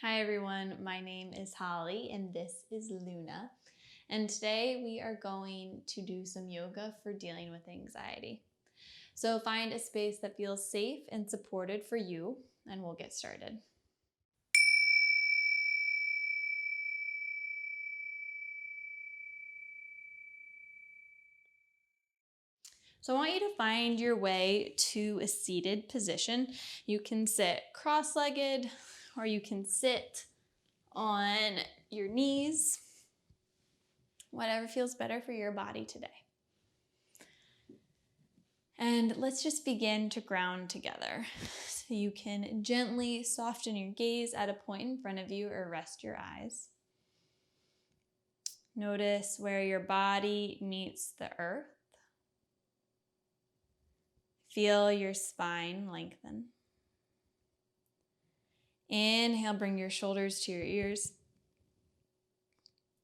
Hi everyone, my name is Holly and this is Luna. And today we are going to do some yoga for dealing with anxiety. So find a space that feels safe and supported for you, and we'll get started. So I want you to find your way to a seated position. You can sit cross-legged or you can sit on your knees, whatever feels better for your body today. And let's just begin to ground together. So you can gently soften your gaze at a point in front of you or rest your eyes. Notice where your body meets the earth. Feel your spine lengthen. Inhale, bring your shoulders to your ears.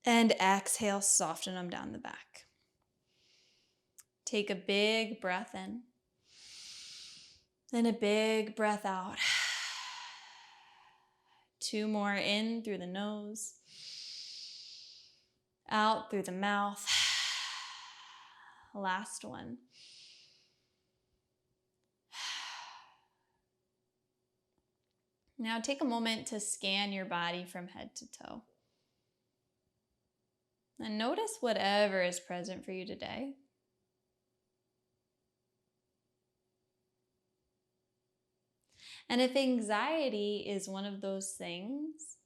And exhale, soften them down the back. Take a big breath in. Then a big breath out. 2 more in through the nose. Out through the mouth. Last one. Now take a moment to scan your body from head to toe. And notice whatever is present for you today. And if anxiety is one of those things,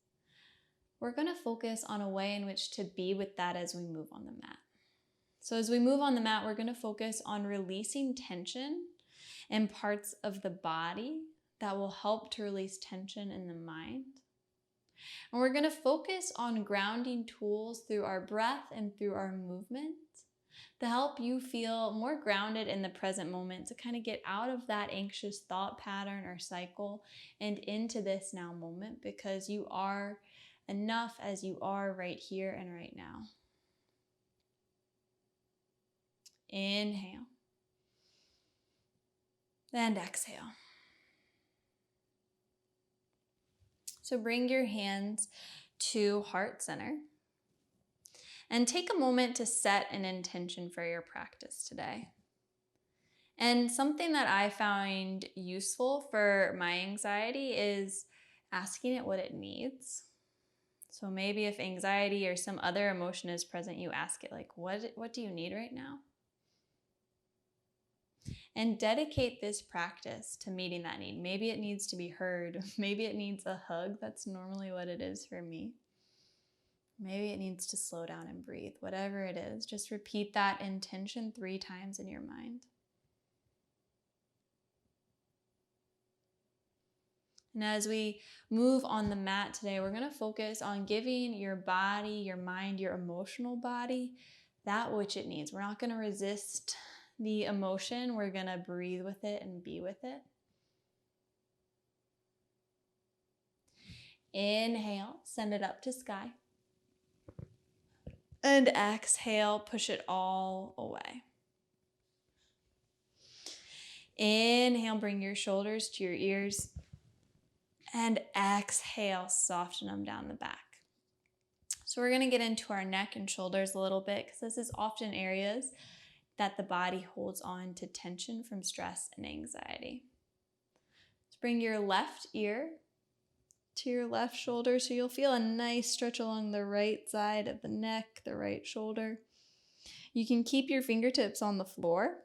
we're going to focus on a way in which to be with that as we move on the mat. So as we move on the mat, we're going to focus on releasing tension in parts of the body that will help to release tension in the mind. And we're going to focus on grounding tools through our breath and through our movement to help you feel more grounded in the present moment, to kind of get out of that anxious thought pattern or cycle and into this now moment, because you are enough as you are right here and right now. Inhale. And exhale. So bring your hands to heart center. And take a moment to set an intention for your practice today. And something that I found useful for my anxiety is asking it what it needs. So maybe if anxiety or some other emotion is present, you ask it like, what do you need right now? And dedicate this practice to meeting that need. Maybe it needs to be heard. Maybe it needs a hug. That's normally what it is for me. Maybe it needs to slow down and breathe. Whatever it is, just repeat that intention 3 times in your mind. And as we move on the mat today, we're going to focus on giving your body, your mind, your emotional body that which it needs. We're not going to resist the emotion. We're going to breathe with it and be with it. Inhale, send it up to sky. And exhale, push it all away. Inhale, bring your shoulders to your ears. And exhale, soften them down the back. So we're going to get into our neck and shoulders a little bit, because this is often areas that the body holds on to tension from stress and anxiety. So bring your left ear to your left shoulder, so you'll feel a nice stretch along the right side of the neck, the right shoulder. You can keep your fingertips on the floor,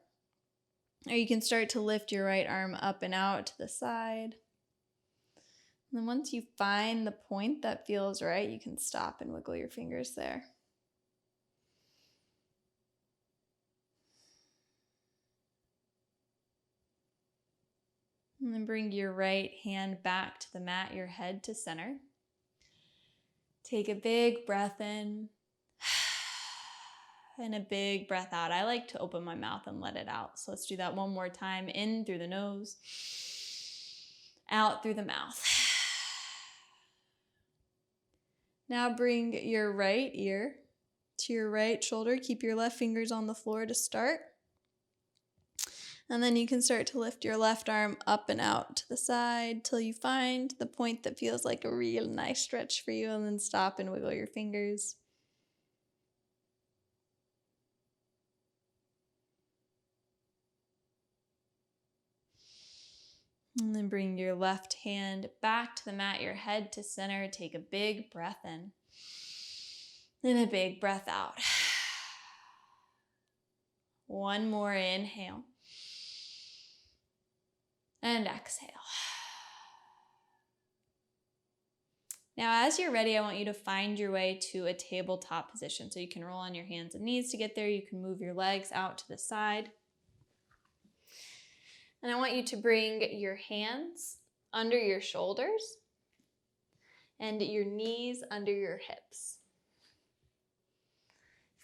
or you can start to lift your right arm up and out to the side. And then once you find the point that feels right, you can stop and wiggle your fingers there. And then bring your right hand back to the mat, your head to center. Take a big breath in and a big breath out. I like to open my mouth and let it out. So let's do that one more time. In through the nose, out through the mouth. Now bring your right ear to your right shoulder. Keep your left fingers on the floor to start. And then you can start to lift your left arm up and out to the side till you find the point that feels like a real nice stretch for you, and then stop and wiggle your fingers. And then bring your left hand back to the mat, your head to center. Take a big breath in. And a big breath out. One more inhale. And exhale. Now, as you're ready, I want you to find your way to a tabletop position. So you can roll on your hands and knees to get there. You can move your legs out to the side. And I want you to bring your hands under your shoulders and your knees under your hips.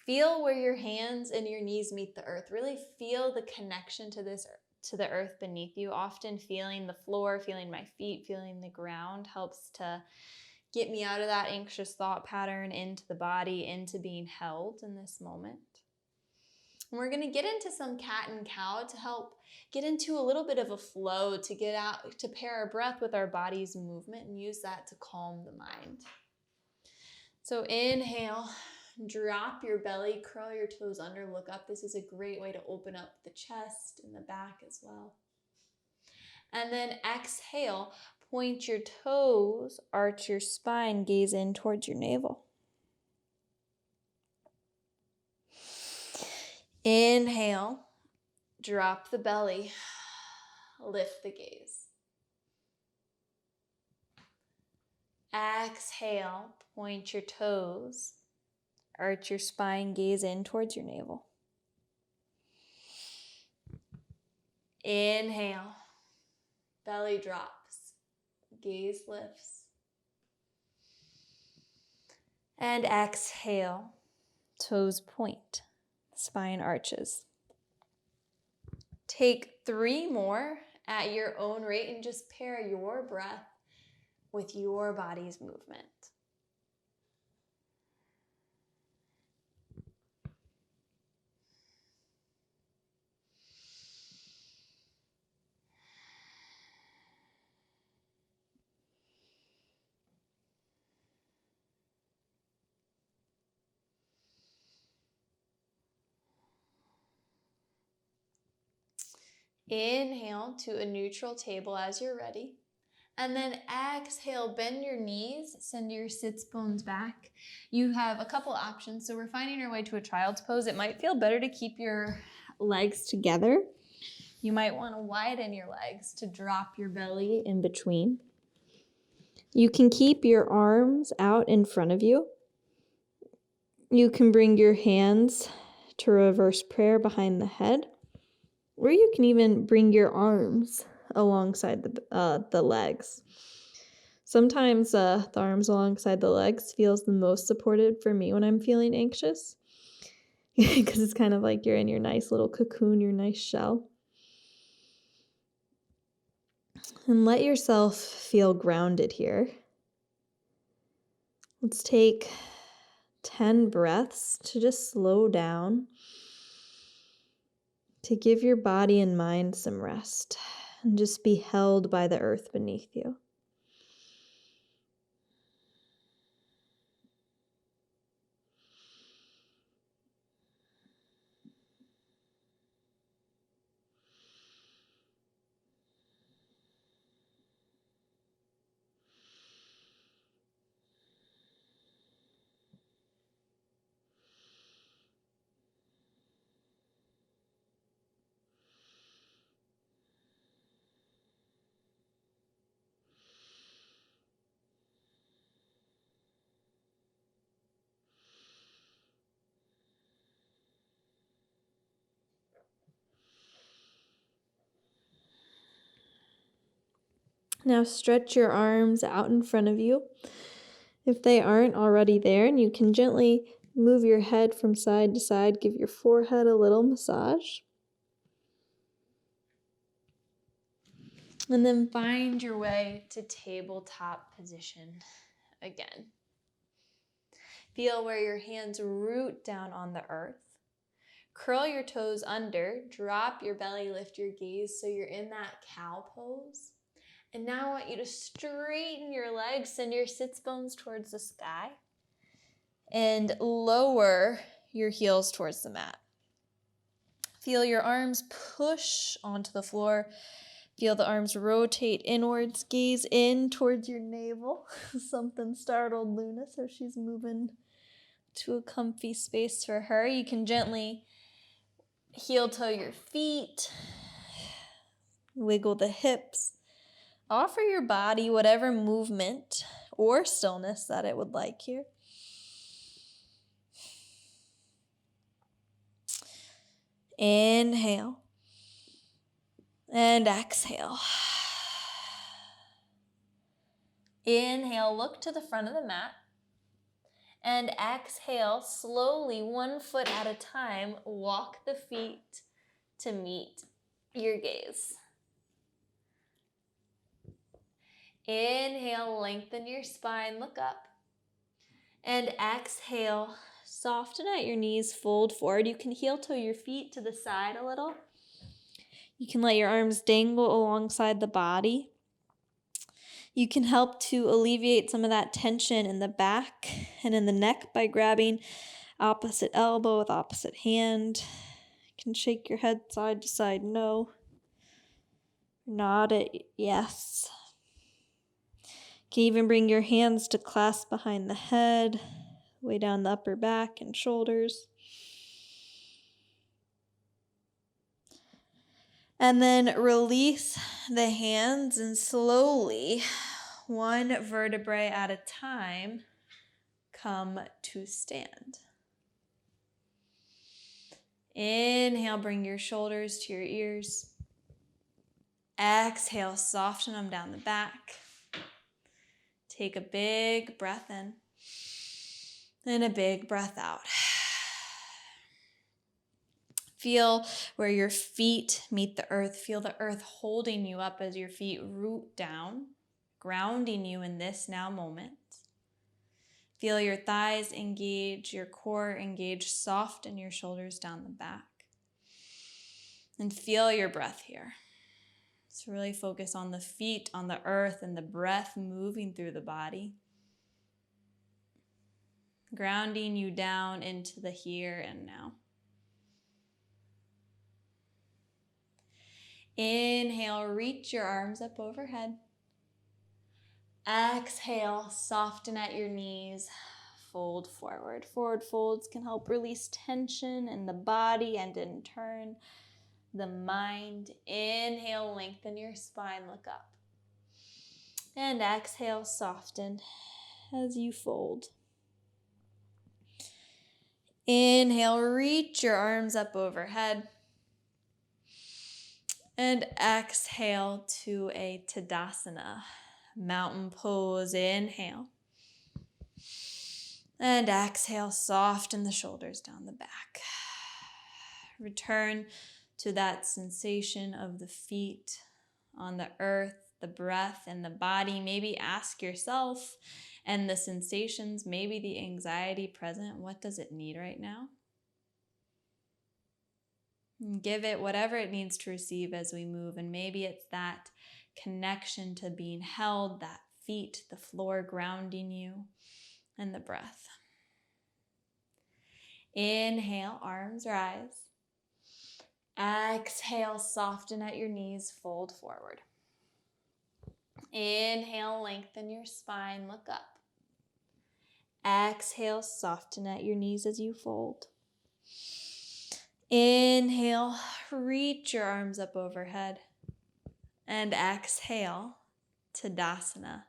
Feel where your hands and your knees meet the earth. Really feel the connection to the earth beneath you. Often feeling the floor, feeling my feet, feeling the ground helps to get me out of that anxious thought pattern, into the body, into being held in this moment. And we're going to get into some cat and cow to help get into a little bit of a flow, to get out, to pair our breath with our body's movement and use that to calm the mind. So inhale, drop your belly, curl your toes under, look up. This is a great way to open up the chest and the back as well. And then exhale, point your toes, arch your spine, gaze in towards your navel. Inhale, drop the belly, lift the gaze. Exhale, point your toes, arch your spine, gaze in towards your navel. Inhale, belly drops, gaze lifts. And exhale, toes point, spine arches. Take 3 more at your own rate and just pair your breath with your body's movement. Inhale to a neutral table as you're ready. And then exhale, bend your knees, send your sits bones back. You have a couple options. So we're finding our way to a child's pose. It might feel better to keep your legs together. You might want to widen your legs to drop your belly in between. You can keep your arms out in front of you. You can bring your hands to reverse prayer behind the head. Or you can even bring your arms alongside the legs. Sometimes the arms alongside the legs feels the most supported for me when I'm feeling anxious, because it's kind of like you're in your nice little cocoon, your nice shell. And let yourself feel grounded here. Let's take 10 breaths to just slow down, to give your body and mind some rest, and just be held by the earth beneath you. Now stretch your arms out in front of you if they aren't already there, and you can gently move your head from side to side, give your forehead a little massage. And then find your way to tabletop position again. Feel where your hands root down on the earth. Curl your toes under, drop your belly, lift your gaze so you're in that cow pose. And now I want you to straighten your legs, send your sits bones towards the sky, and lower your heels towards the mat. Feel your arms push onto the floor. Feel the arms rotate inwards, gaze in towards your navel. Something startled Luna, so she's moving to a comfy space for her. You can gently heel toe your feet, wiggle the hips. Offer your body whatever movement or stillness that it would like here. Inhale and exhale. Inhale, look to the front of the mat. And exhale, slowly, 1 foot at a time, walk the feet to meet your gaze. Inhale, lengthen your spine, look up. And exhale, soften at your knees, fold forward. You can heel toe your feet to the side a little. You can let your arms dangle alongside the body. You can help to alleviate some of that tension in the back and in the neck by grabbing opposite elbow with opposite hand. You can shake your head side to side, no. Nod it, yes. You can even bring your hands to clasp behind the head, way down the upper back and shoulders. And then release the hands and slowly, 1 vertebrae at a time, come to stand. Inhale, bring your shoulders to your ears. Exhale, soften them down the back. Take a big breath in and a big breath out. Feel where your feet meet the earth. Feel the earth holding you up as your feet root down, grounding you in this now moment. Feel your thighs engage, your core engage, soften your shoulders down the back. And feel your breath here. So really focus on the feet, on the earth, and the breath moving through the body. Grounding you down into the here and now. Inhale, reach your arms up overhead. Exhale, soften at your knees, fold forward. Forward folds can help release tension in the body and in turn, the mind. Inhale, lengthen your spine, look up. And exhale, soften as you fold. Inhale, reach your arms up overhead. And exhale to a Tadasana, mountain pose. Inhale. And exhale, soften the shoulders down the back. Return to that sensation of the feet on the earth, the breath, and the body. Maybe ask yourself and the sensations, maybe the anxiety present, what does it need right now? And give it whatever it needs to receive as we move. And maybe it's that connection to being held, that feet, the floor grounding you, and the breath. Inhale, arms rise. Exhale, soften at your knees, fold forward. Inhale, lengthen your spine, look up. Exhale, soften at your knees as you fold. Inhale, reach your arms up overhead. And exhale, Tadasana,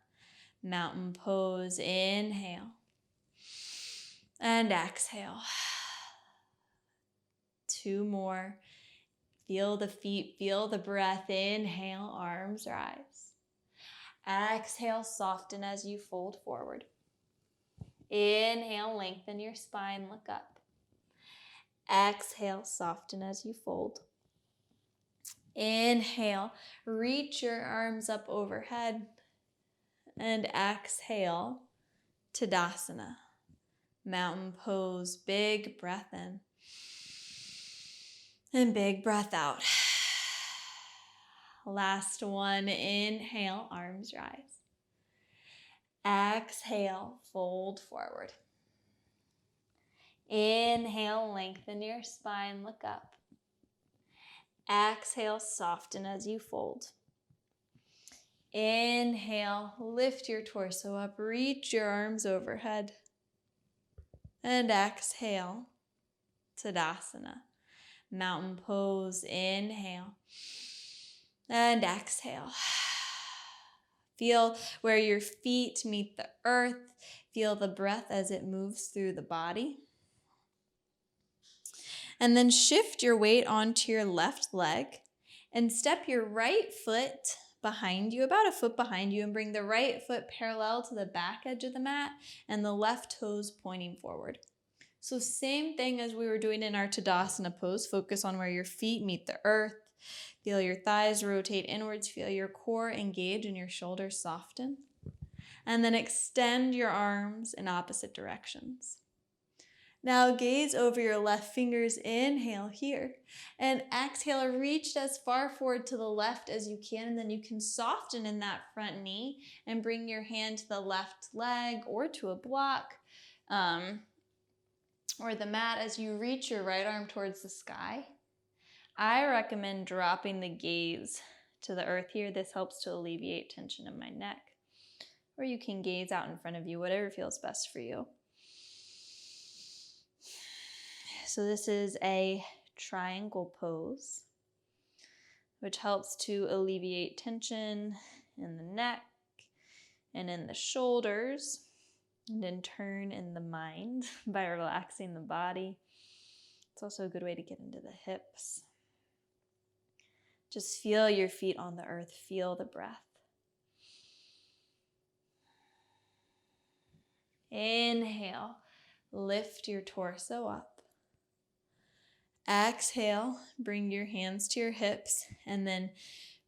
mountain pose. Inhale. And exhale. 2 more. Feel the feet, feel the breath. Inhale, arms rise. Exhale, soften as you fold forward. Inhale, lengthen your spine, look up. Exhale, soften as you fold. Inhale, reach your arms up overhead. And exhale, Tadasana, mountain pose. Big breath in. And big breath out. Last one, inhale, arms rise. Exhale, fold forward. Inhale, lengthen your spine, look up. Exhale, soften as you fold. Inhale, lift your torso up, reach your arms overhead. And exhale, Tadasana. Mountain pose, inhale. And exhale. Feel where your feet meet the earth. Feel the breath as it moves through the body. And then shift your weight onto your left leg and step your right foot behind you, about a foot behind you, and bring the right foot parallel to the back edge of the mat and the left toes pointing forward. So same thing as we were doing in our Tadasana pose. Focus on where your feet meet the earth. Feel your thighs rotate inwards. Feel your core engage and your shoulders soften. And then extend your arms in opposite directions. Now gaze over your left fingers, inhale here, and exhale, reach as far forward to the left as you can, and then you can soften in that front knee and bring your hand to the left leg or to a block or the mat as you reach your right arm towards the sky. I recommend dropping the gaze to the earth here. This helps to alleviate tension in my neck. Or you can gaze out in front of you, whatever feels best for you. So this is a triangle pose, which helps to alleviate tension in the neck and in the shoulders, and in turn in the mind by relaxing the body. It's also a good way to get into the hips. Just feel your feet on the earth, feel the breath. Inhale, lift your torso up. Exhale, bring your hands to your hips and then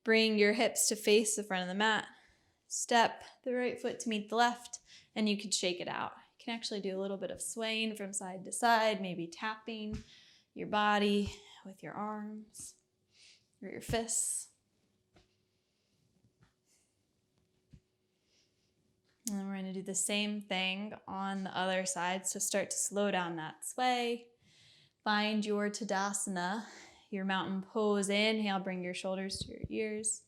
bring your hips to face the front of the mat. Step the right foot to meet the left and you can shake it out. You can actually do a little bit of swaying from side to side, maybe tapping your body with your arms or your fists. And then we're going to do the same thing on the other side. So start to slow down that sway. Find your Tadasana, your mountain pose. Inhale, bring your shoulders to your ears.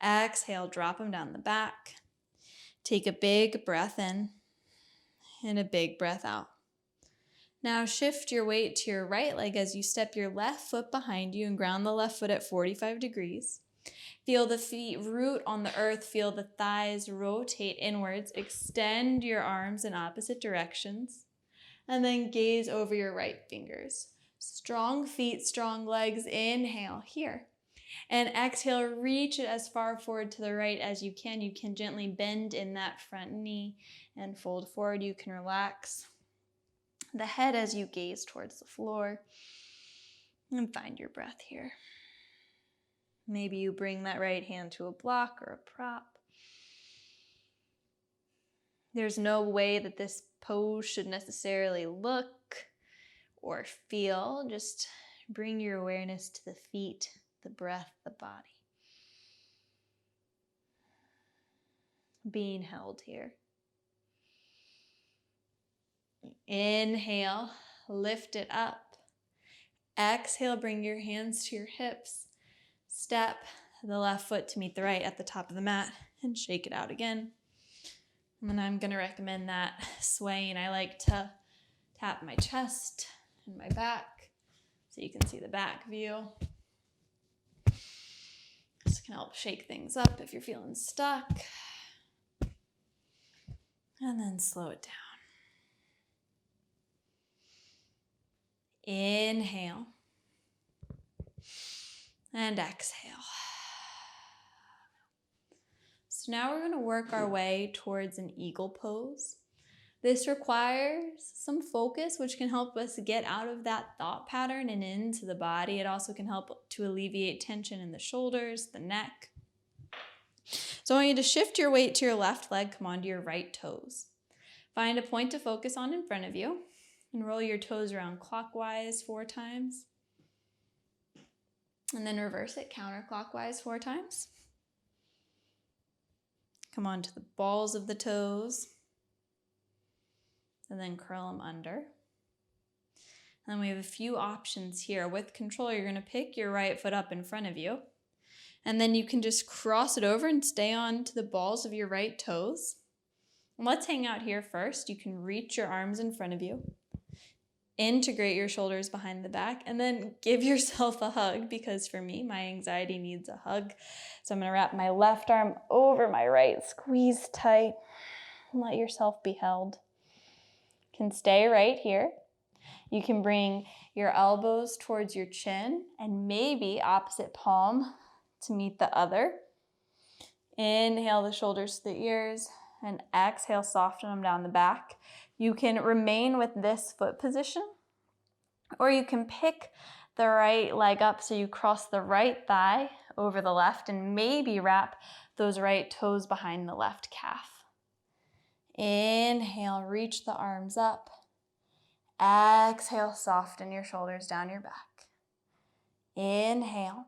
Exhale, drop them down the back. Take a big breath in and a big breath out. Now shift your weight to your right leg as you step your left foot behind you and ground the left foot at 45 degrees. Feel the feet root on the earth. Feel the thighs rotate inwards. Extend your arms in opposite directions. And then gaze over your right fingers. Strong feet, strong legs. Inhale here. And exhale, reach it as far forward to the right as you can. You can gently bend in that front knee and fold forward. You can relax the head as you gaze towards the floor. And find your breath here. Maybe you bring that right hand to a block or a prop. There's no way that this pose should necessarily look or feel. Just bring your awareness to the feet, the breath, the body. Being held here. Inhale, lift it up. Exhale, bring your hands to your hips. Step the left foot to meet the right at the top of the mat and shake it out again. And then I'm going to recommend that swaying. I like to tap my chest and my back so you can see the back view. This can help shake things up if you're feeling stuck. And then slow it down. Inhale. And exhale. So now we're going to work our way towards an eagle pose. This requires some focus, which can help us get out of that thought pattern and into the body. It also can help to alleviate tension in the shoulders, the neck. So I want you to shift your weight to your left leg, come onto your right toes. Find a point to focus on in front of you and roll your toes around clockwise 4 times. And then reverse it counterclockwise 4 times. Come on to the balls of the toes. And then curl them under. And then we have a few options here. With control, you're going to pick your right foot up in front of you. And then you can just cross it over and stay on to the balls of your right toes. And let's hang out here first. You can reach your arms in front of you. Integrate your shoulders behind the back. And then give yourself a hug, because for me, my anxiety needs a hug. So I'm going to wrap my left arm over my right. Squeeze tight. And let yourself be held. You can stay right here. You can bring your elbows towards your chin and maybe opposite palm to meet the other. Inhale the shoulders to the ears and exhale, soften them down the back. You can remain with this foot position, or you can pick the right leg up so you cross the right thigh over the left and maybe wrap those right toes behind the left calf. Inhale, reach the arms up. Exhale, soften your shoulders down your back. Inhale.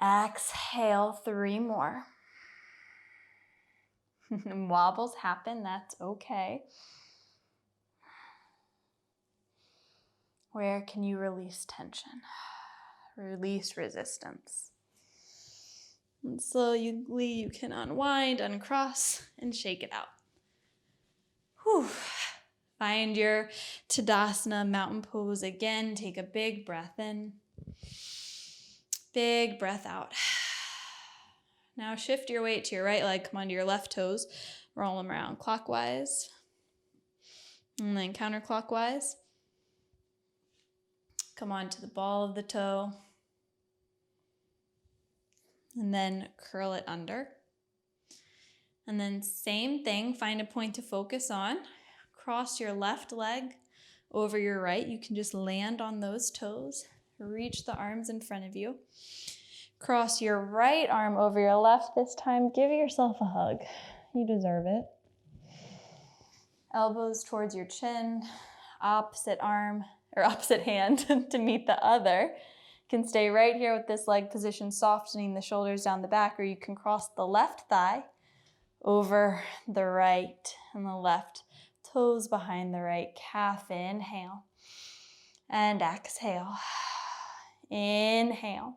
Exhale, 3 more. Wobbles happen, that's okay. Where can you release tension? Release resistance. And slowly you can unwind, uncross, and shake it out. Whew. Find your Tadasana mountain pose again. Take a big breath in. Big breath out. Now shift your weight to your right leg. Come onto your left toes. Roll them around clockwise. And then counterclockwise. Come on to the ball of the toe. And then curl it under. And then same thing, find a point to focus on. Cross your left leg over your right. You can just land on those toes. Reach the arms in front of you. Cross your right arm over your left this time. Give yourself a hug. You deserve it. Elbows towards your chin. Opposite arm or opposite hand to meet the other. You can stay right here with this leg position, softening the shoulders down the back, or you can cross the left thigh over the right and the left toes behind the right calf. Inhale and exhale. Inhale.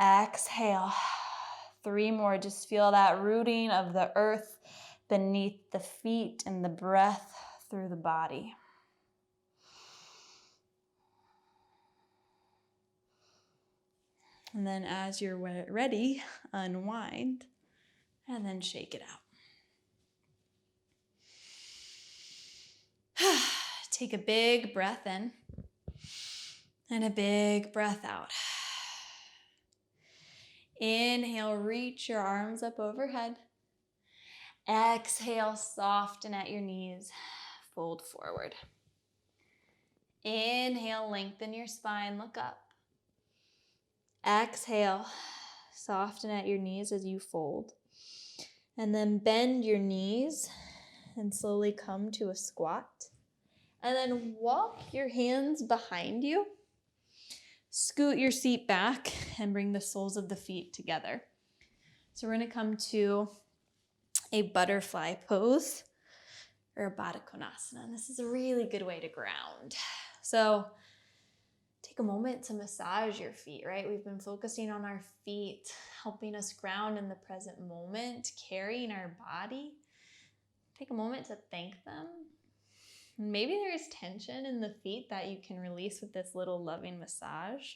Exhale. 3 more. Just feel that rooting of the earth beneath the feet and the breath through the body. And then as you're ready, unwind and then shake it out. Take a big breath in and a big breath out. Inhale, reach your arms up overhead. Exhale, soften at your knees, fold forward. Inhale, lengthen your spine, look up. Exhale, soften at your knees as you fold. And then bend your knees and slowly come to a squat. And then walk your hands behind you. Scoot your seat back and bring the soles of the feet together. So we're going to come to a butterfly pose or a Badakonasana. And this is a really good way to ground. So take a moment to massage your feet, right? We've been focusing on our feet, helping us ground in the present moment, carrying our body. Take a moment to thank them. Maybe there's tension in the feet that you can release with this little loving massage.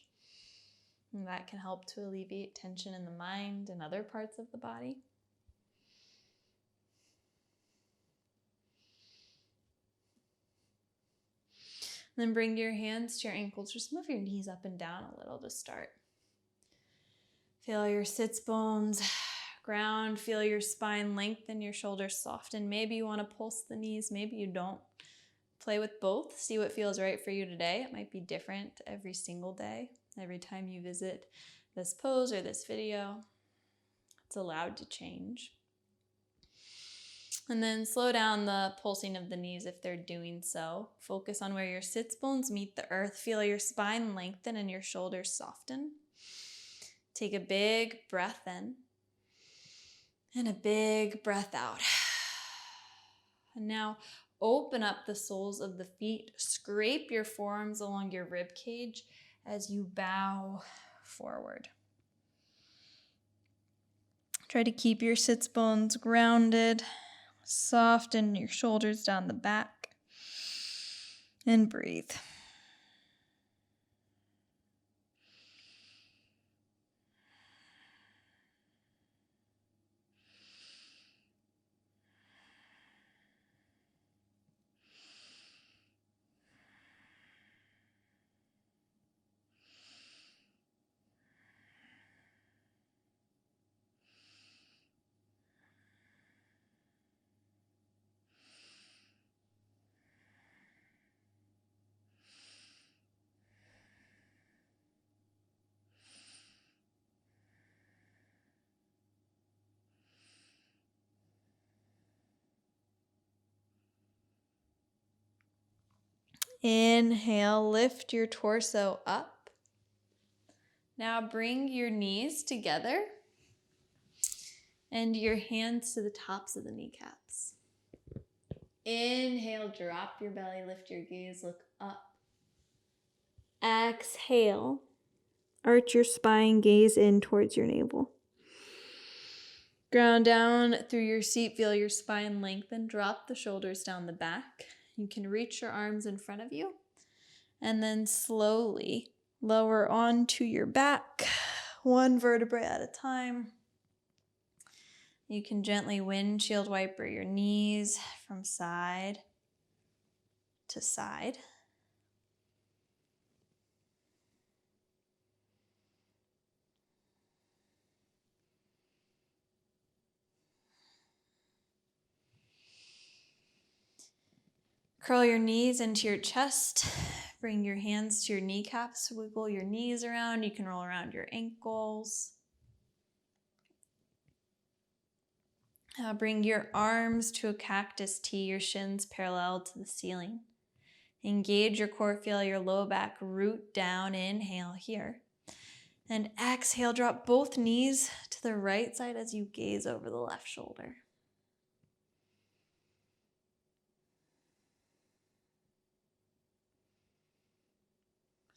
And that can help to alleviate tension in the mind and other parts of the body. Then bring your hands to your ankles. Just move your knees up and down a little to start. Feel your sits bones ground. Feel your spine lengthen, your shoulders soften. Maybe you want to pulse the knees. Maybe you don't. Play with both. See what feels right for you today. It might be different every single day. Every time you visit this pose or this video, it's allowed to change. And then slow down the pulsing of the knees if they're doing so. Focus on where your sits bones meet the earth. Feel your spine lengthen and your shoulders soften. Take a big breath in and a big breath out. And now open up the soles of the feet. Scrape your forearms along your rib cage as you bow forward. Try to keep your sits bones grounded. Soften your shoulders down the back. And breathe. Inhale, lift your torso up. Now bring your knees together and your hands to the tops of the kneecaps. Inhale, drop your belly, lift your gaze, look up. Exhale, arch your spine, gaze in towards your navel. Ground down through your seat, feel your spine lengthen, drop the shoulders down the back. You can reach your arms in front of you and then slowly lower onto your back, one vertebrae at a time. You can gently windshield wiper your knees from side to side. Curl your knees into your chest. Bring your hands to your kneecaps. Wiggle your knees around. You can roll around your ankles. Bring your arms to a cactus T, your shins parallel to the ceiling. Engage your core, feel your low back root down. Inhale here. And exhale, drop both knees to the right side as you gaze over the left shoulder.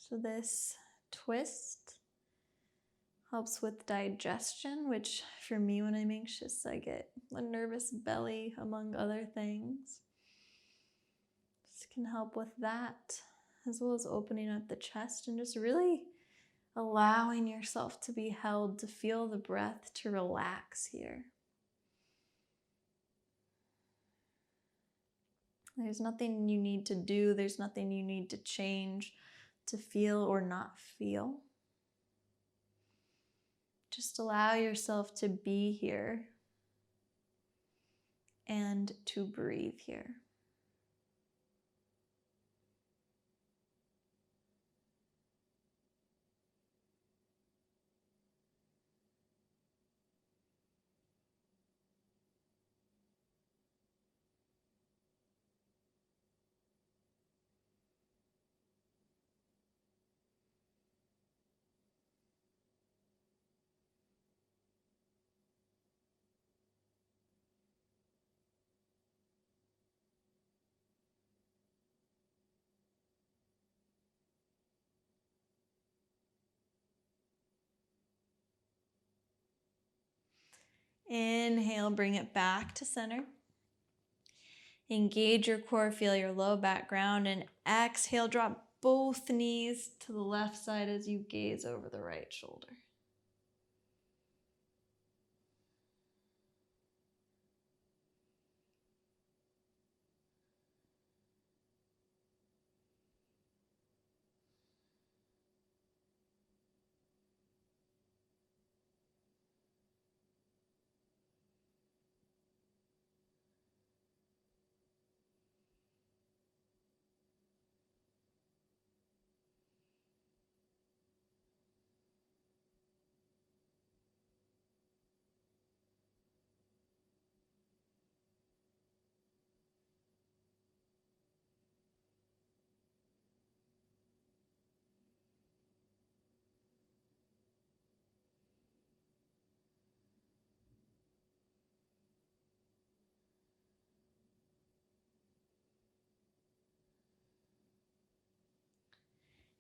So this twist helps with digestion, which for me when I'm anxious, I get a nervous belly, among other things. This can help with that, as well as opening up the chest and just really allowing yourself to be held, to feel the breath, to relax here. There's nothing you need to do. There's nothing you need to change to feel or not feel. Just allow yourself to be here and to breathe here. Inhale, bring it back to center. Engage your core, feel your low back ground, and exhale, drop both knees to the left side as you gaze over the right shoulder.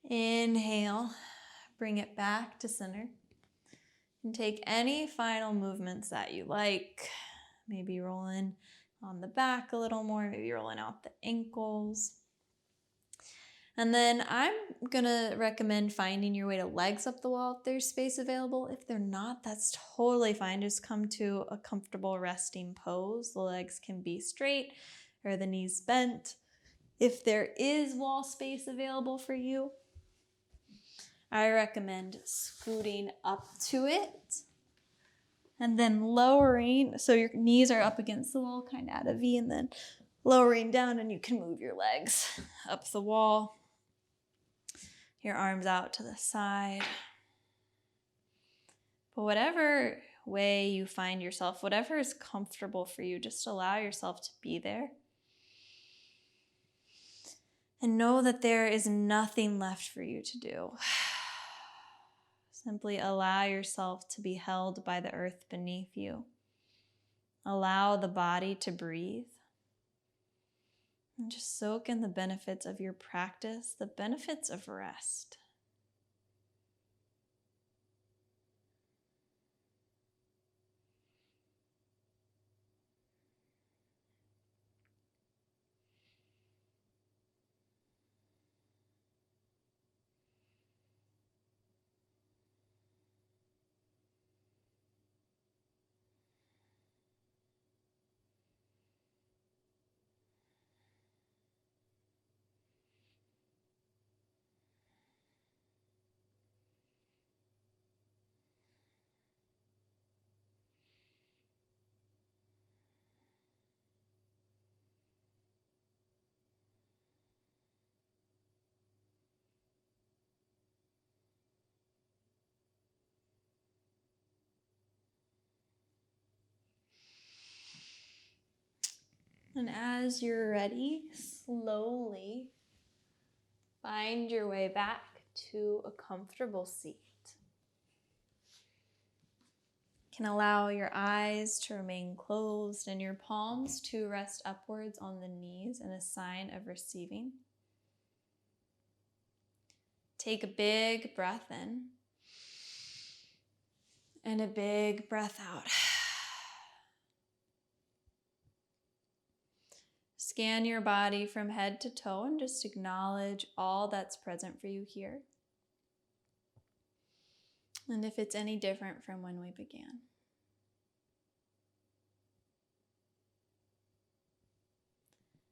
Inhale, bring it back to center. And take any final movements that you like. Maybe rolling on the back a little more, maybe rolling out the ankles. And then I'm gonna recommend finding your way to legs up the wall if there's space available. If they're not, that's totally fine. Just come to a comfortable resting pose. The legs can be straight or the knees bent. If there is wall space available for you, I recommend scooting up to it and then lowering, so your knees are up against the wall, kind of at a V, and then lowering down, and you can move your legs up the wall. Your arms out to the side. But whatever way you find yourself, whatever is comfortable for you, just allow yourself to be there. And know that there is nothing left for you to do. Simply allow yourself to be held by the earth beneath you. Allow the body to breathe. And just soak in the benefits of your practice, the benefits of rest. And as you're ready, slowly find your way back to a comfortable seat. You can allow your eyes to remain closed and your palms to rest upwards on the knees in a sign of receiving. Take a big breath in and a big breath out. Scan your body from head to toe and just acknowledge all that's present for you here. And if it's any different from when we began.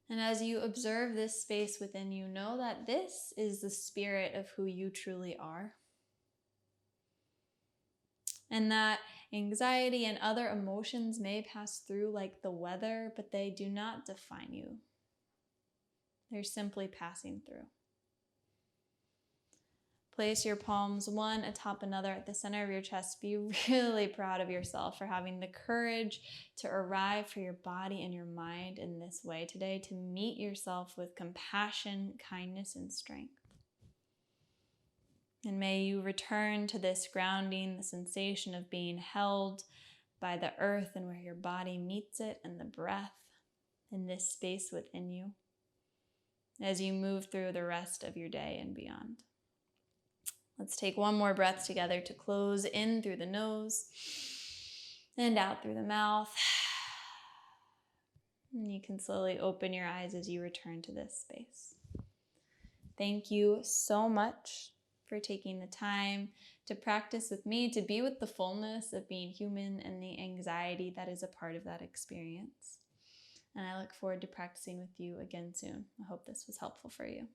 And as you observe this space within you, know that this is the spirit of who you truly are. And that anxiety and other emotions may pass through like the weather, but they do not define you. They're simply passing through. Place your palms one atop another at the center of your chest. Be really proud of yourself for having the courage to arrive for your body and your mind in this way today, to meet yourself with compassion, kindness, and strength. And may you return to this grounding, the sensation of being held by the earth and where your body meets it, and the breath in this space within you as you move through the rest of your day and beyond. Let's take one more breath together to close in through the nose and out through the mouth. And you can slowly open your eyes as you return to this space. Thank you so much for taking the time to practice with me, to be with the fullness of being human and the anxiety that is a part of that experience. And I look forward to practicing with you again soon. I hope this was helpful for you.